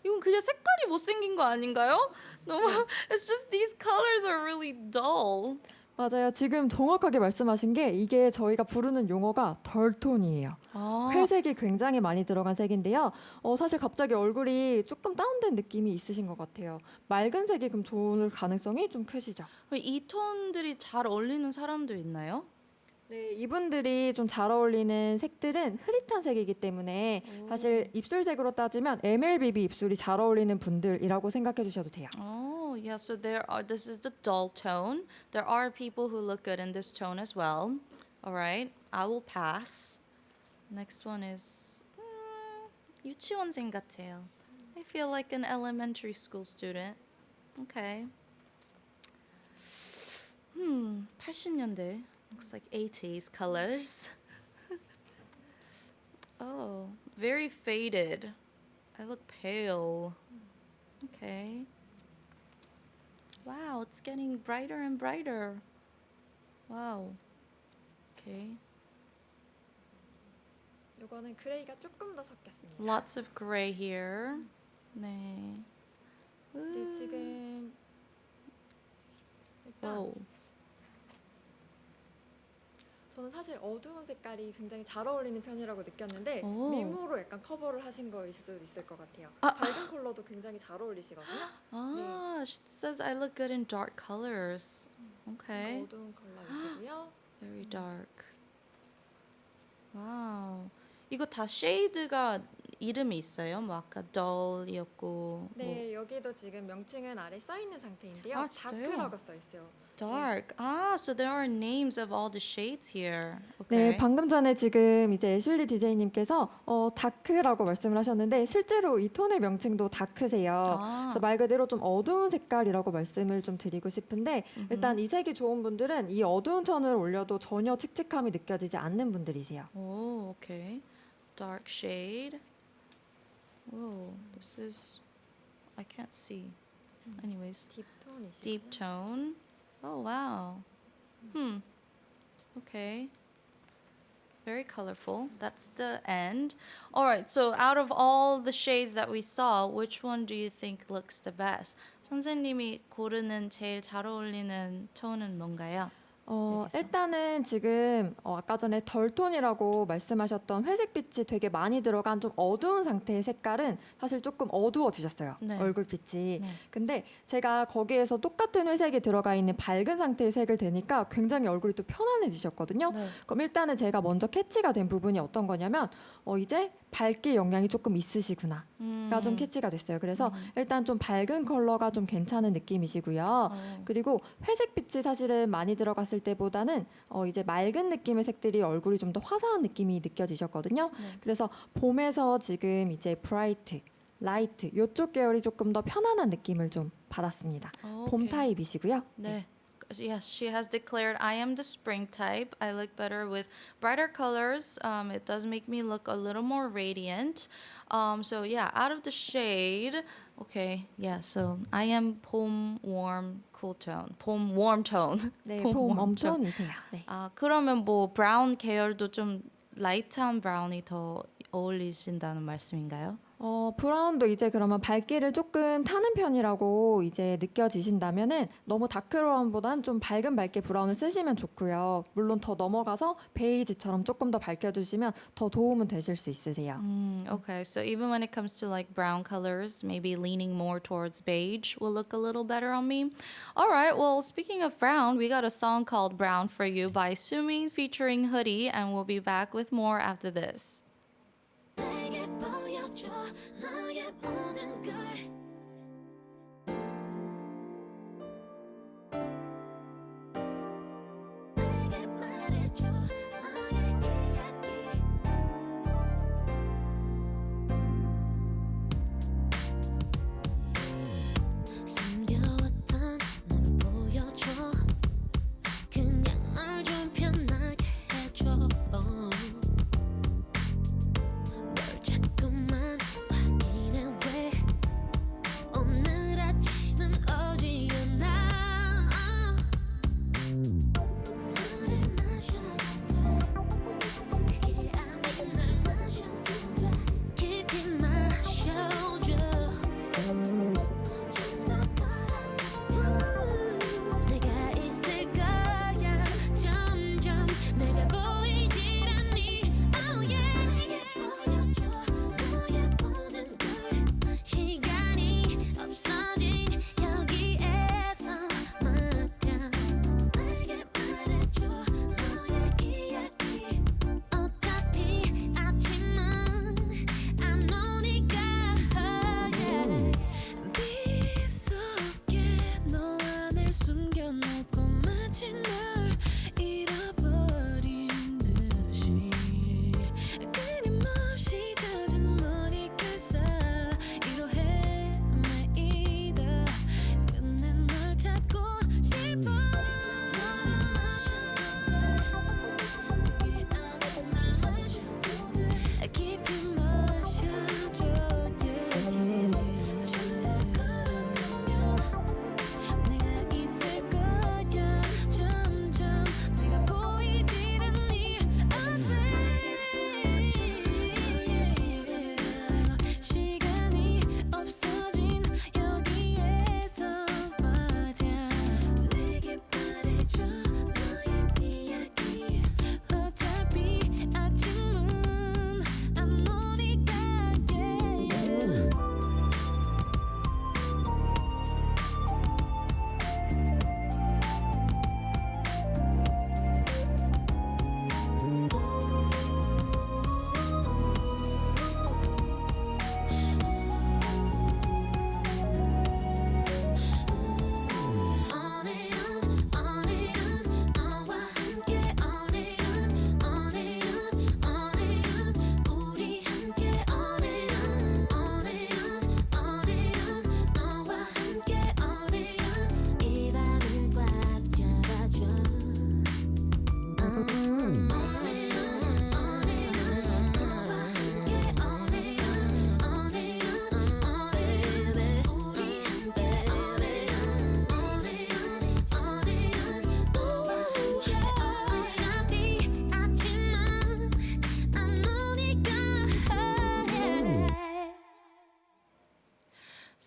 이건 그냥 색깔이 못생긴 거 아닌가요? 너무 It's just these colors are really dull. 맞아요. 지금 정확하게 말씀하신 게 이게 저희가 부르는 용어가 덜톤이에요. 회색이 굉장히 많이 들어간 색인데요. 사실 갑자기 얼굴이 조금 다운된 느낌이 있으신 것 같아요. 맑은 색이 그럼 좋을 가능성이 좀 크시죠? 이 톤들이 잘 어울리는 사람도 있나요? 네, 이분들이 좀 잘 어울리는 색들은 흐릿한 색이기 때문에 사실 입술색으로 따지면 MLBB 입술이 잘 어울리는 분들이라고 생각해 주셔도 돼요. Oh, yeah, so this is the dull tone. There are people who look good in this tone as well. All right, I will pass. Next one is 유치원생 같아요. I feel like an elementary school student. Okay. 80년대. Looks like 80s colors. Oh, very faded. I look pale. Okay. Wow, it's getting brighter and brighter. Wow. Okay. 이거는 그레이가 조금 더 섞였습니다. Lots of gray here. 네. 네, 지금 일단 Whoa. 저는 사실 어두운 색깔이 굉장히 잘 어울리는 편이라고 느꼈는데 오. 미모로 약간 커버를 하신 거일 수도 있을 것 같아요. 아. 밝은 컬러도 굉장히 잘 어울리시거든요. Ah, she says I look good in dark colors. Okay. 어두운 컬러이시고요. Very dark. 와우. 이거 다 쉐이드가 이름이 있어요? 뭐 아까 dull이었고 네, 여기도 지금 명칭은 아래 써 있는 상태인데요. 아, 진짜요? 다크라고 써 있어요. dark. Ah, so there are names of all the shades here. 네, Okay. 방금 전에 지금 이제 애슐리 DJ님께서 다크라고 말씀을 하셨는데 실제로 이 톤의 명칭도 다크세요. 아. 그래서 말 그대로 좀 어두운 색깔이라고 말씀을 좀 드리고 싶은데 일단 이 색이 좋은 분들은 이 어두운 톤을 올려도 전혀 칙칙함이 느껴지지 않는 분들이세요. Oh, okay. Dark shade. Whoa, this is I can't see. Anyways, 딥 톤이시고요. deep tone. Oh, wow. Okay. Very colorful. That's the end. All right. So out of all the shades that we saw, which one do you think looks the best? 선생님이 고르는 제일 잘 어울리는 톤은 뭔가요? 여기서. 일단은 지금 아까 전에 덜톤이라고 말씀하셨던 회색빛이 되게 많이 들어간 좀 어두운 상태의 색깔은 사실 조금 어두워지셨어요. 네. 얼굴빛이. 네. 근데 제가 거기에서 똑같은 회색이 들어가 있는 밝은 상태의 색을 대니까 굉장히 얼굴이 또 편안해지셨거든요. 네. 그럼 일단은 제가 먼저 캐치가 된 부분이 어떤 거냐면 이제 밝기 영향이 조금 있으시구나가 좀 캐치가 됐어요. 그래서 일단 좀 밝은 컬러가 좀 괜찮은 느낌이시고요. 그리고 회색빛이 사실은 많이 들어갔을 때보다는 이제 맑은 느낌의 색들이 얼굴이 좀 더 화사한 느낌이 느껴지셨거든요. 그래서 봄에서 지금 이제 브라이트, 라이트 이쪽 계열이 조금 더 편안한 느낌을 좀 받았습니다. 봄 Okay. 타입이시고요. 네. Yes, she has declared I am the spring type. I look better with brighter colors. It does make me look a little more radiant. So yeah, out of the shade, okay, yeah. So I am 봄 warm cool tone. 봄 warm tone. 네, 봄 봄 warm tone. 웜톤이세요. 네. 아 그러면 뭐 브라운 계열도 좀 라이트한 브라운이 더 어울리신다는 말씀인가요? 브라운도 이제 그러면 밝기를 조금 타는 편이라고 이제 느껴지신다면은 너무 다크브라운보단 좀 밝은 밝게 브라운을 쓰시면 좋고요. 물론 더 넘어가서 베이지처럼 조금 더 밝혀주시면 더 도움은 되실 수 있으세요. Okay, so even when it comes to like brown colors, maybe leaning more towards beige will look a little better on me. All right, well, speaking of brown, we got a song called Brown for You by Sumi featuring Hoodie, and we'll be back with more after this. 내게 보여줘 너의 모든 걸 내게 말해줘 너의 이야기 숨겨왔던 널 보여줘 그냥 널 좀 편하게 해줘 널 자꾸만 확인해 왜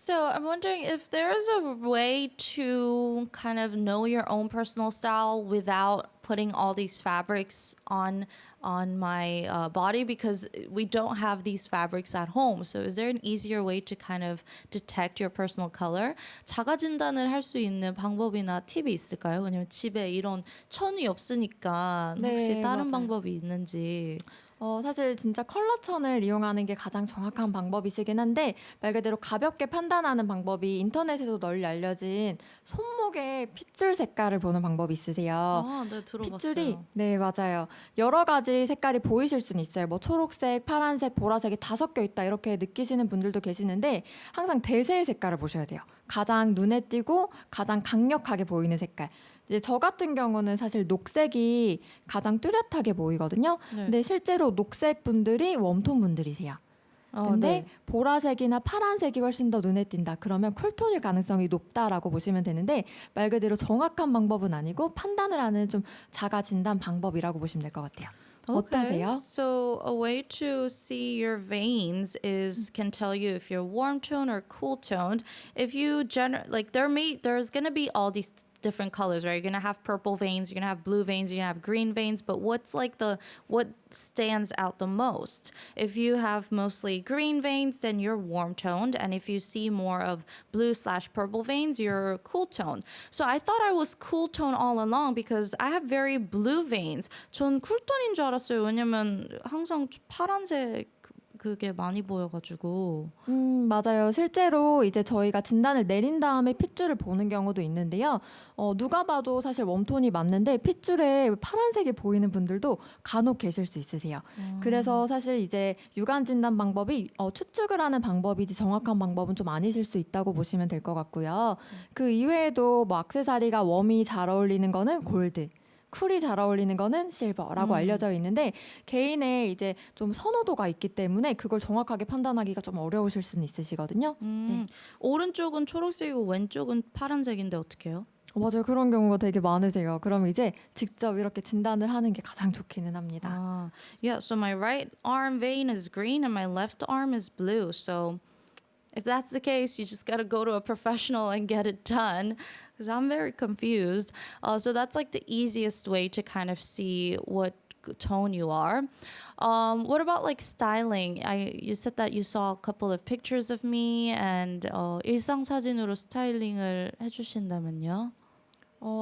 So I'm wondering if there's a way to kind of know your own personal style without putting all these fabrics on my body, because we don't have these fabrics at home. So is there an easier way to kind of detect your personal color? 자가 진단을 할 수 있는 방법이나 팁이 있을까요? 왜냐면 집에 이런 천이 없으니까 혹시 네, 다른 맞아요. 방법이 있는지. 사실 진짜 컬러천을 이용하는 게 가장 정확한 방법이시긴 한데 말 그대로 가볍게 판단하는 방법이 인터넷에도 널리 알려진 손목의 핏줄 색깔을 보는 방법이 있으세요. 아, 네, 들어봤어요. 핏줄이 네 맞아요. 여러 가지 색깔이 보이실 수는 있어요. 뭐 초록색, 파란색, 보라색이 다 섞여 있다 이렇게 느끼시는 분들도 계시는데 항상 대세의 색깔을 보셔야 돼요. 가장 눈에 띄고 가장 강력하게 보이는 색깔. 이제 저 같은 경우는 사실 녹색이 가장 뚜렷하게 보이거든요. 네. 근데 실제로 녹색 분들이 웜톤 분들이세요. 근데 네. 보라색이나 파란색이 훨씬 더 눈에 띈다. 그러면 쿨톤일 가능성이 높다라고 보시면 되는데 말 그대로 정확한 방법은 아니고 판단을 하는 좀 자가 진단 방법이라고 보시면 될 것 같아요. 어떠세요? So a way to see your veins is can tell you if you're warm toned or cool toned. If you like there's gonna be all these different colors, right? You're gonna have purple veins, you're gonna have blue veins, you're gonna have green veins, but what's like what stands out the most? If you have mostly green veins, then you're warm toned, and if you see more of blue/purple veins, you're cool toned. So I thought I was cool toned all along because I have very blue veins. 전 쿨톤인 줄 알았어요. 왜냐면 항상 파란색 그게 많이 보여가지고. 맞아요. 실제로 이제 저희가 진단을 내린 다음에 핏줄을 보는 경우도 있는데요. 누가 봐도 사실 웜톤이 맞는데 핏줄에 파란색이 보이는 분들도 간혹 계실 수 있으세요. 그래서 사실 이제 육안 진단 방법이 추측을 하는 방법이지 정확한 방법은 좀 아니실 수 있다고 보시면 될 것 같고요. 그 이외에도 뭐 액세서리가 웜이 잘 어울리는 거는 골드. 쿨이 잘 어울리는 거는 실버라고 알려져 있는데 개인의 이제 좀 선호도가 있기 때문에 그걸 정확하게 판단하기가 좀 어려우실 수는 있으시거든요. 네. 오른쪽은 초록색이고 왼쪽은 파란색인데 어떻게 해요? 맞아요. 그런 경우가 되게 많으세요. 그럼 이제 직접 이렇게 진단을 하는 게 가장 좋기는 합니다. Yeah, so my right arm vein is green and my left arm is blue. So if that's the case, you just got to go to a professional and get it done, because I'm very confused. So that's like the easiest way to kind of see what tone you are. What about like styling? You said that you saw a couple of pictures of me and 일상 사진으로 스타일링을 해주신다면요?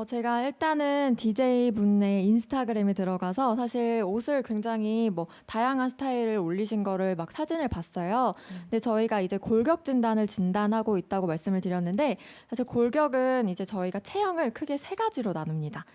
제가 일단은 DJ 분의 인스타그램에 들어가서 사실 옷을 굉장히 뭐 다양한 스타일을 올리신 거를 막 사진을 봤어요. 근데 저희가 이제 골격 진단을 진단하고 있다고 말씀을 드렸는데 사실 골격은 이제 저희가 체형을 크게 세 가지로 나눕니다.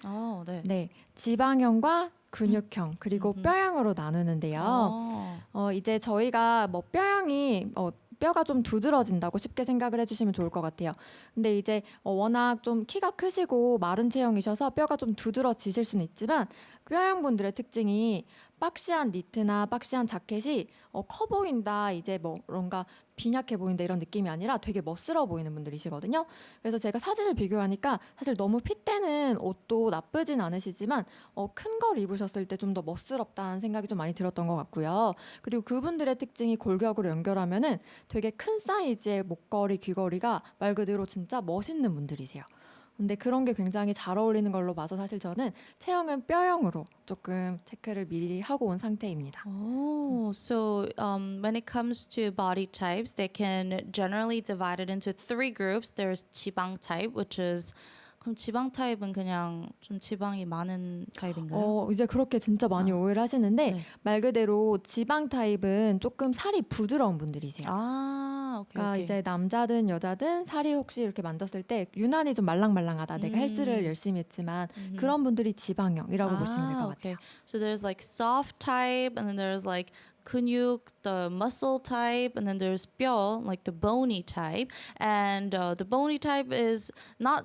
네. 네, 지방형과 근육형 그리고 뼈형으로 나누는데요. 이제 저희가 뭐 뼈형이 뼈가 좀 두드러진다고 쉽게 생각을 해주시면 좋을 것 같아요. 근데 이제 워낙 좀 키가 크시고 마른 체형이셔서 뼈가 좀 두드러지실 수는 있지만 뼈형 분들의 특징이 박시한 니트나 박시한 자켓이 커 보인다, 이제 뭐 뭔가 빈약해 보인다 이런 느낌이 아니라 되게 멋스러워 보이는 분들이시거든요. 그래서 제가 사진을 비교하니까 사실 너무 핏대는 옷도 나쁘진 않으시지만 큰 걸 입으셨을 때 좀 더 멋스럽다는 생각이 좀 많이 들었던 것 같고요. 그리고 그분들의 특징이 골격으로 연결하면은 되게 큰 사이즈의 목걸이, 귀걸이가 말 그대로 진짜 멋있는 분들이세요. 근데 그런 게 굉장히 잘 어울리는 걸로 봐서 사실 저는 체형은 뼈형으로 조금 체크를 미리 하고 온 상태입니다. So when it comes to body types, they can generally divide it into three groups. There's 지방 type, which is 그럼 지방 타입은 그냥 좀 지방이 많은 타입인가요? 이제 그렇게 진짜 많이 오해를 하시는데 네. 말 그대로 지방 타입은 조금 살이 부드러운 분들이세요. 오케이, 그러니까 오케이. 이제 남자든 여자든 살이 혹시 이렇게 만졌을 때 유난히 좀 말랑말랑하다. 내가 헬스를 열심히 했지만 그런 분들이 지방형이라고 보시면 될 것 같아요. Okay. So there's like soft type, and then there's like 근육, the muscle type, and then there's 뼈, like the bony type. And the bony type is not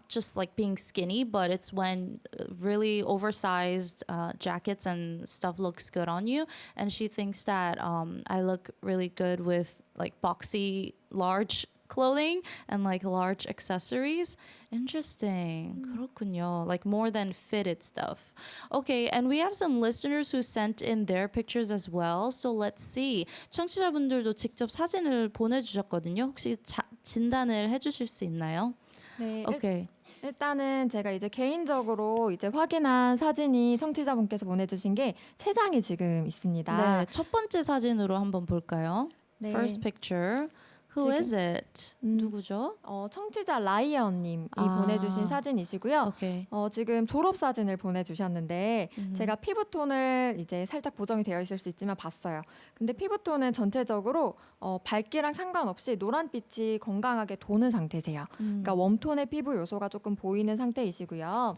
just like being skinny, but it's when really oversized jackets and stuff looks good on you. And she thinks that I look really good with like boxy, large clothing and like large accessories. Interesting. 그렇군요. Like more than fitted stuff. Okay, and we have some listeners who sent in their pictures as well. So let's see. 청취자분들도 직접 사진을 보내주셨거든요. 혹시 진단을 해주실 수 있나요? 네, Okay. 일단은 제가 이제 개인적으로 이제 확인한 사진이 청취자분께서 보내주신 게 3장이 지금 있습니다. 네, 첫 번째 사진으로 한번 볼까요? 네. First picture. Who is it? 누구죠? 청취자 라이언님이 아. 보내주신 사진이시고요. Okay. 지금 졸업 사진을 보내주셨는데 제가 피부톤을 이제 살짝 보정이 되어 있을 수 있지만 봤어요. 근데 피부톤은 전체적으로 밝기랑 상관없이 노란빛이 건강하게 도는 상태세요. 그러니까 웜톤의 피부 요소가 조금 보이는 상태이시고요.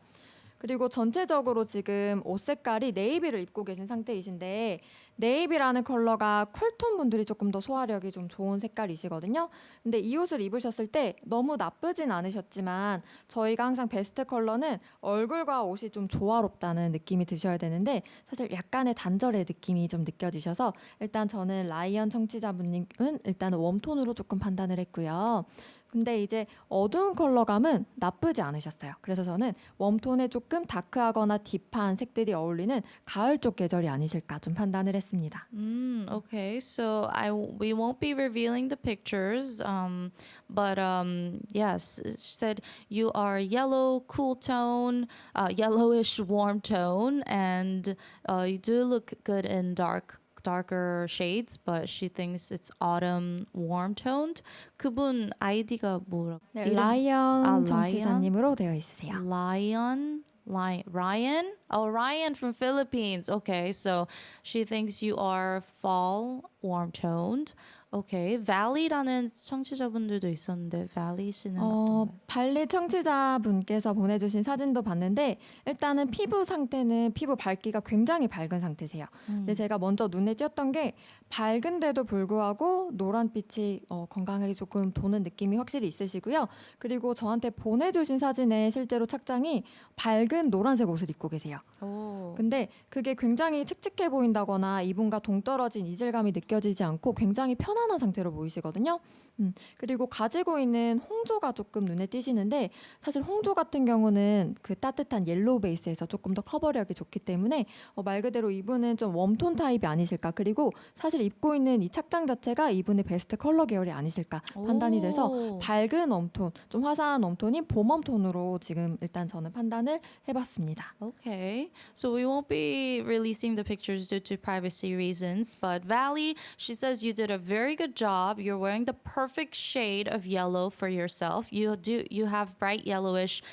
그리고 전체적으로 지금 옷 색깔이 네이비를 입고 계신 상태이신데 네이비라는 컬러가 쿨톤 분들이 조금 더 소화력이 좀 좋은 색깔이시거든요. 근데 이 옷을 입으셨을 때 너무 나쁘진 않으셨지만 저희가 항상 베스트 컬러는 얼굴과 옷이 좀 조화롭다는 느낌이 드셔야 되는데 사실 약간의 단절의 느낌이 좀 느껴지셔서 일단 저는 라이언 청취자분님은 일단은 웜톤으로 조금 판단을 했고요. 근데 이제 어두운 컬러감은 나쁘지 않으셨어요. 그래서 저는 웜톤에 조금 다크하거나 딥한 색들이 어울리는 가을 쪽 계절이 아니실까 좀 판단을 했습니다. Okay, so we won't be revealing the pictures, but yes, she said you are yellow, cool tone, yellowish warm tone, and you do look good in darker shades, but she thinks it's autumn warm toned. 그분 아이디가 뭐라? 네, 이름? 라이언 청취자님으로 되어 있으세요. Ryan? Oh, Ryan from Philippines. Okay, so she thinks you are fall warm toned. Okay, Valley라는 청취자분들도 있었는데 Valley 씨는 어떤가요? 발리 청취자분께서 보내주신 사진도 봤는데 일단은 피부 상태는 피부 밝기가 굉장히 밝은 상태세요. 근데 제가 먼저 눈에 띄었던 게 밝은데도 불구하고 노란빛이 건강하게 조금 도는 느낌이 확실히 있으시고요. 그리고 저한테 보내주신 사진에 실제로 착장이 밝은 노란색 옷을 입고 계세요. 오. 근데 그게 굉장히 칙칙해 보인다거나 이분과 동떨어진 이질감이 느껴지지 않고 굉장히 편안한 상태로 보이시거든요. 그리고 가지고 있는 홍조가 조금 눈에 띄시는데 사실 홍조 같은 경우는 그 따뜻한 옐로우 베이스에서 조금 더 커버력이 좋기 때문에 말 그대로 이분은 좀 웜톤 타입이 아니실까. 그리고 사실 입고 있는 이 착장 자체가 이분의 베스트 컬러 계열이 아니실까 판단이 돼서 밝은 웜톤, 좀 화사한 웜톤인 봄 웜톤으로 지금 일단 저는 판단을 해봤습니다. Okay, so we won't be releasing the pictures due to privacy reasons, but Valley, she says you did a very good job. You're wearing the perfect shade of yellow for yourself. You have bright yellowish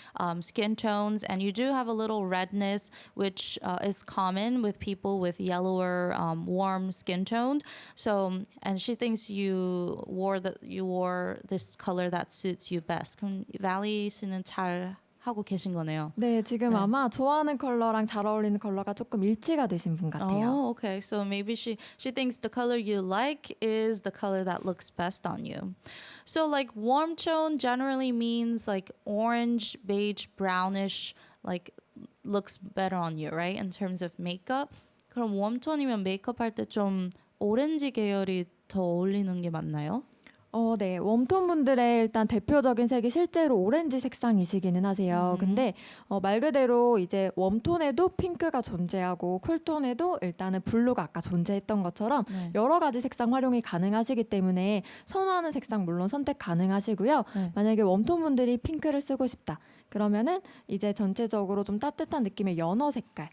skin tones, and you do have a little redness, which is common with people with yellower warm skin tone. So, and she thinks you wore this color that suits you best. 그럼 Valley 씨는 잘 하고 계신 거네요. 네, 지금 아마 좋아하는 컬러랑 잘 어울리는 컬러가 조금 일치가 되신 분 같아요. Oh, okay. So maybe she thinks the color you like is the color that looks best on you. So like warm tone generally means like orange, beige, brownish, like looks better on you, right? In terms of makeup. 그럼 웜톤이면 메이크업 할 때 좀 오렌지 계열이 더 어울리는 게 맞나요? 네. 웜톤 분들의 일단 대표적인 색이 실제로 오렌지 색상이시기는 하세요. 근데 말 그대로 이제 웜톤에도 핑크가 존재하고 쿨톤에도 일단은 블루가 아까 존재했던 것처럼 여러 가지 색상 활용이 가능하시기 때문에 선호하는 색상 물론 선택 가능하시고요. 만약에 웜톤 분들이 핑크를 쓰고 싶다. 그러면은 이제 전체적으로 좀 따뜻한 느낌의 연어 색깔.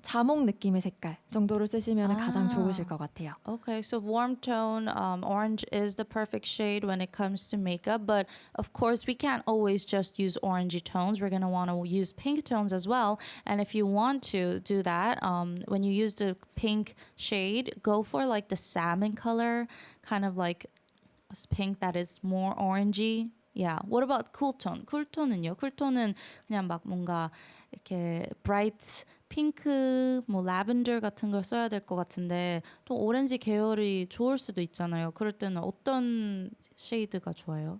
자몽 느낌의 색깔 정도를 쓰시면 가장 좋으실 것 같아요. Okay, so warm tone, orange is the perfect shade when it comes to makeup, but of course we can't always just use orangey tones. We're going to want to use pink tones as well. And if you want to do that, when you use the pink shade, go for like the salmon color, kind of like pink that is more orangey. Yeah. What about cool tone? 쿨톤은요? 쿨톤은 그냥 막 뭔가 이렇게 bright 핑크, 뭐 라벤더 같은 걸 써야 될 것 같은데 또 오렌지 계열이 좋을 수도 있잖아요. 그럴 때는 어떤 쉐이드가 좋아요?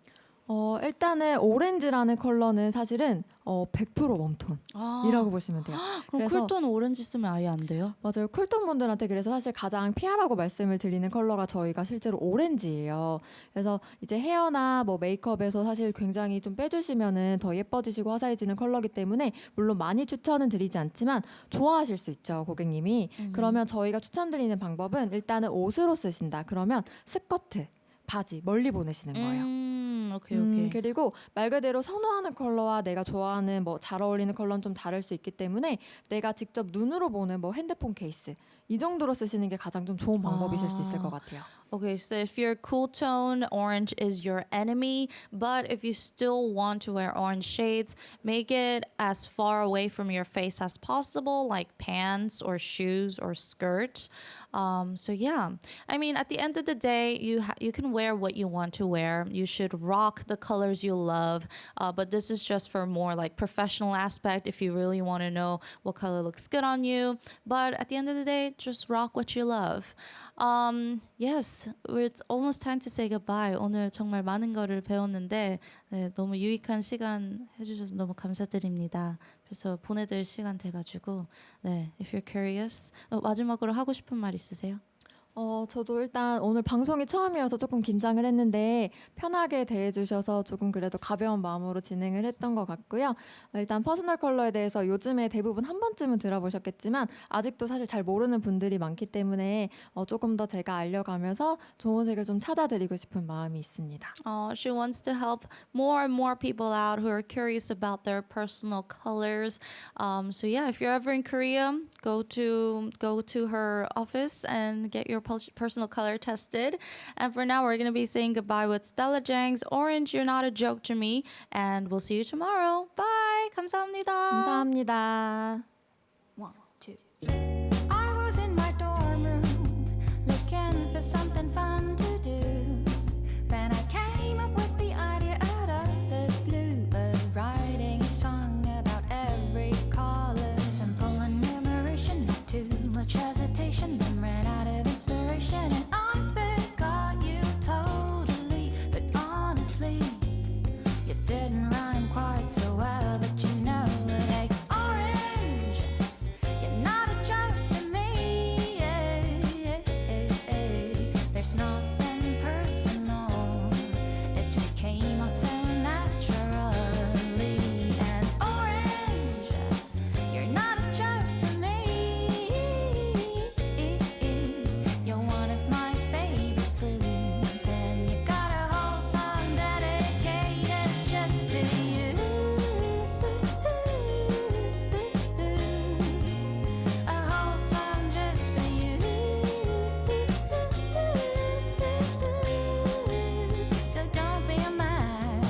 일단은 오렌지라는 컬러는 사실은 100% 웜톤이라고 보시면 돼요. 그럼 그래서 쿨톤 오렌지 쓰면 아예 안 돼요? 맞아요. 쿨톤 분들한테 그래서 사실 가장 피하라고 말씀을 드리는 컬러가 저희가 실제로 오렌지예요. 그래서 이제 헤어나 뭐 메이크업에서 사실 굉장히 좀 빼주시면은 더 예뻐지시고 화사해지는 컬러기 때문에 물론 많이 추천은 드리지 않지만 좋아하실 수 있죠, 고객님이. 그러면 저희가 추천드리는 방법은 일단은 옷으로 쓰신다. 그러면 스커트, 바지 멀리 보내시는 거예요. 오케이. 그리고 말 그대로 선호하는 컬러와 내가 좋아하는 뭐 잘 어울리는 컬러는 좀 다를 수 있기 때문에 내가 직접 눈으로 보는 뭐 핸드폰 케이스 이 정도로 쓰시는 게 가장 좀 좋은 방법이실 수 있을 것 같아요. Okay, so if you're cool tone, orange is your enemy. But if you still want to wear orange shades, make it as far away from your face as possible, like pants or shoes or skirt. So yeah, I mean, at the end of the day, you can wear what you want to wear. You should rock the colors you love. But this is just for more like professional aspect. If you really want to know what color looks good on you, but at the end of the day, just rock what you love. Yes, it's almost time to say goodbye. 오늘 정말 많은 거를 배웠는데 네, 너무 유익한 시간 해주셔서 너무 감사드립니다. 그래서 보내드릴 시간 돼가지고 네, if you're curious, 마지막으로 하고 싶은 말 있으세요? 저도 일단 오늘 방송이 처음이어서 조금 긴장을 했는데 편하게 대해주셔서 조금 그래도 가벼운 마음으로 진행을 했던 것 같고요. 일단 퍼스널 컬러에 대해서 요즘에 대부분 한 번쯤은 들어보셨겠지만 아직도 사실 잘 모르는 분들이 많기 때문에 조금 더 제가 알려가면서 좋은 색을 좀 찾아드리고 싶은 마음이 있습니다. She wants to help more and more people out who are curious about their personal colors. So yeah, if you're ever in Korea, go to her office and get your personal color tested. And for now, we're going to be saying goodbye with Stella Jang's Orange, You're Not a Joke to Me. And we'll see you tomorrow. Bye. 감사합니다. 감사합니다. 1, 2. I was in my dorm room looking for something fun to do. Then I came up with the idea out of the blue of writing a song about every color. Simple enumeration, not too much hesitation. Then ran out of inspiration and I forgot you totally. But honestly, you didn't rhyme quite so well. But you know it, hey, orange, you're not a joke to me. There's nothing personal, it just came out so naturally. And orange, you're not a joke to me. You're one of my favorite fruit, and you got a whole song dedicated just to you. A whole song just for you. So don't be mad.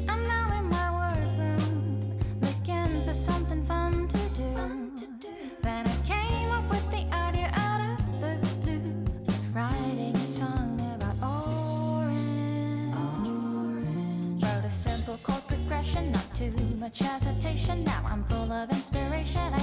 I'm now in my workroom looking for something fun to do. Then I came up with the idea out of the blue, writing a song about orange. Wrote a simple chord progression, not too much hesitation. Now I'm full of inspiration.